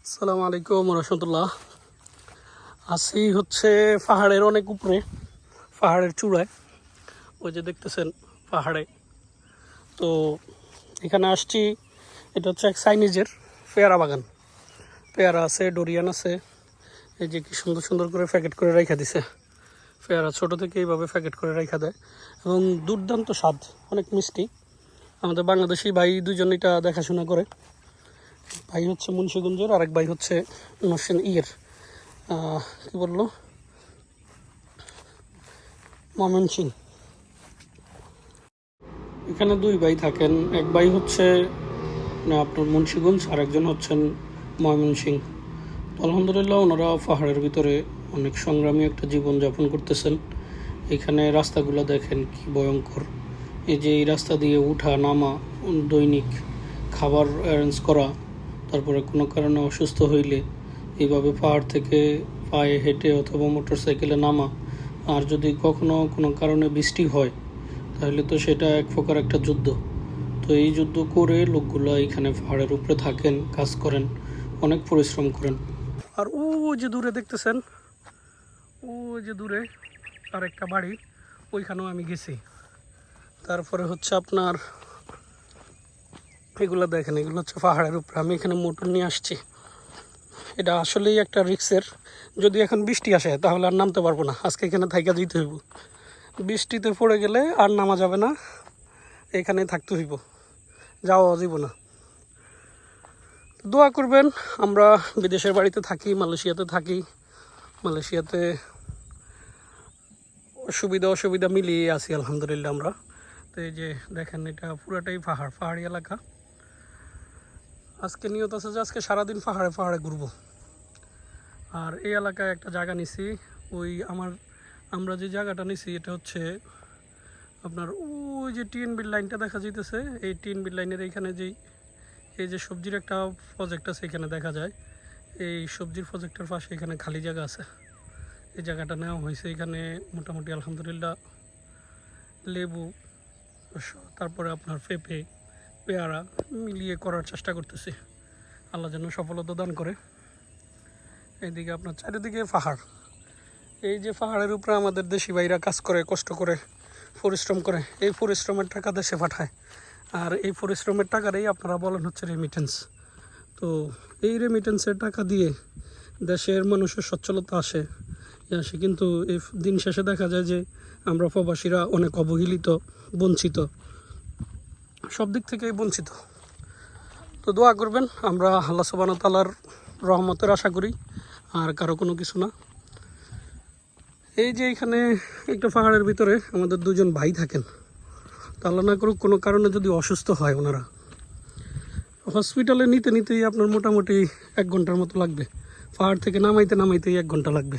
আসসালামু আলাইকুম রহমতুল্লাহ। আসি হচ্ছে পাহাড়ের অনেক উপরে, পাহাড়ের চূড়ায়। ওই যে দেখতেছেন পাহাড়ে। তো এখানে আসছি, এটা হচ্ছে এক চাইনিজের পেয়ারা বাগান। পেয়ারা আছে, ডোরিয়ান আছে। এই যে কি সুন্দর সুন্দর করে প্যাকেট করে রেখে দিছে। পেয়ারা ছোটো থেকে এইভাবে প্যাকেট করে রেখা দেয় এবং দুর্দান্ত স্বাদ, অনেক মিষ্টি। আমাদের বাংলাদেশি ভাই দুজন এটা দেখাশোনা করে। ভাই হচ্ছে মুন্সিগঞ্জের, আরেক ভাই হচ্ছে কি বললো, ময়মনসিংহ। এখানে দুই ভাই থাকেন, এক ভাই হচ্ছে আপনার মুন্সিগঞ্জ, আর একজন হচ্ছেন ময়মনসিংহ। আলহামদুলিল্লাহ ওনারা পাহাড়ের ভিতরে অনেক সংগ্রামী একটা জীবন যাপন করতেছেন। এখানে রাস্তাগুলো দেখেন কি ভয়ঙ্কর। এই যে এই রাস্তা দিয়ে উঠা নামা, দৈনিক খাবার অ্যারেঞ্জ করা, তারপরে কোনো কারণে অসুস্থ হইলে এইভাবে পাহাড় থেকে পায়ে হেঁটে অথবা মোটর সাইকেলে নামা। আর যদি কখনো কোনো কারণে বৃষ্টি হয় তাহলে তো সেটা এক প্রকার একটা যুদ্ধ। তো এই যুদ্ধ করে লোকগুলো এখানে পাহাড়ের উপরে থাকেন, কাজ করেন, অনেক পরিশ্রম করেন। আর ও যে দূরে দেখতেছেন, ও যে দূরে আর একটা বাড়ি, ওইখানেও আমি গেছি। তারপরে হচ্ছে আপনার এগুলো দেখেন, এগুলো হচ্ছে পাহাড়ের উপরে। আমি এখানে মোটর নিয়ে আসছি। এটা আসলেই একটা রিক্সের। যদি এখন বৃষ্টি আসে তাহলে আর নামতে পারবো না, আজকে এখানে থাইকা দিতে হইব। বৃষ্টিতে পড়ে গেলে আর নামা যাবে না, এখানে থাকতে হইব, যাওয়া যাব না। দোয়া করবেন। আমরা বিদেশের বাড়িতে থাকি, মালয়েশিয়াতে থাকি। মালয়েশিয়াতে সুবিধা অসুবিধা মিলিয়ে আছি আলহামদুলিল্লাহ আমরা। তো এই যে দেখেন, এটা পুরাটাই পাহাড়ি এলাকা। আজকে নিয়ত আছে যে আজকে সারাদিন পাহাড়ে পাহাড়ে ঘুরবো। আর এই এলাকায় একটা জায়গা নিছি, ওই আমরা যে জায়গাটা নিছি এটা হচ্ছে আপনার ওই যে টিএনবির লাইনটা দেখা যাইতেছে, এই টিএনবির লাইনের এইখানে এই যে সবজির একটা প্রজেক্ট আছে এখানে দেখা যায়। এই সবজির প্রজেক্টের পাশে এখানে খালি জায়গা আছে, এই জায়গাটা নেওয়া হয়েছে। এখানে মোটামুটি আলহামদুলিল্লাহ লেবু, তারপরে আপনার পেঁপে, পেয়ারা মিলিয়ে করার চেষ্টা করতেছি। আল্লাহ যেন সফলতা দান করে। এইদিকে আপনার চারিদিকে পাহাড়। এই যে পাহাড়ের উপরে আমাদের দেশি ভাইরা কাজ করে, কষ্ট করে, পরিশ্রম করে। এই পরিশ্রমের টাকা দেশে পাঠায়, আর এই পরিশ্রমের টাকারই আপনারা বলেন হচ্ছে রেমিটেন্স। তো এই রেমিটেন্সের টাকা দিয়ে দেশের মানুষের সচ্ছলতা আসে। কিন্তু এই দিন শেষে দেখা যায় যে আমরা প্রবাসীরা অনেক অবহেলিত, বঞ্চিত, সব দিক থেকেই বঞ্চিত। তো দোয়া করবেন, আমরা আল্লাহ সুবহানাহু ওয়া তাআলার রহমতের আশা করি, আর কারো কোনো কিছু না। এই যে এখানে একটা পাহাড়ের ভিতরে আমাদের দুজন ভাই থাকেন। তো আল্লাহ না করুক কোনো কারণে যদি অসুস্থ হয়, ওনারা হসপিটালে নিতেই আপনার মোটামুটি 1 ঘন্টার মতো লাগবে। পাহাড় থেকে নামাইতেই 1 ঘন্টা লাগবে।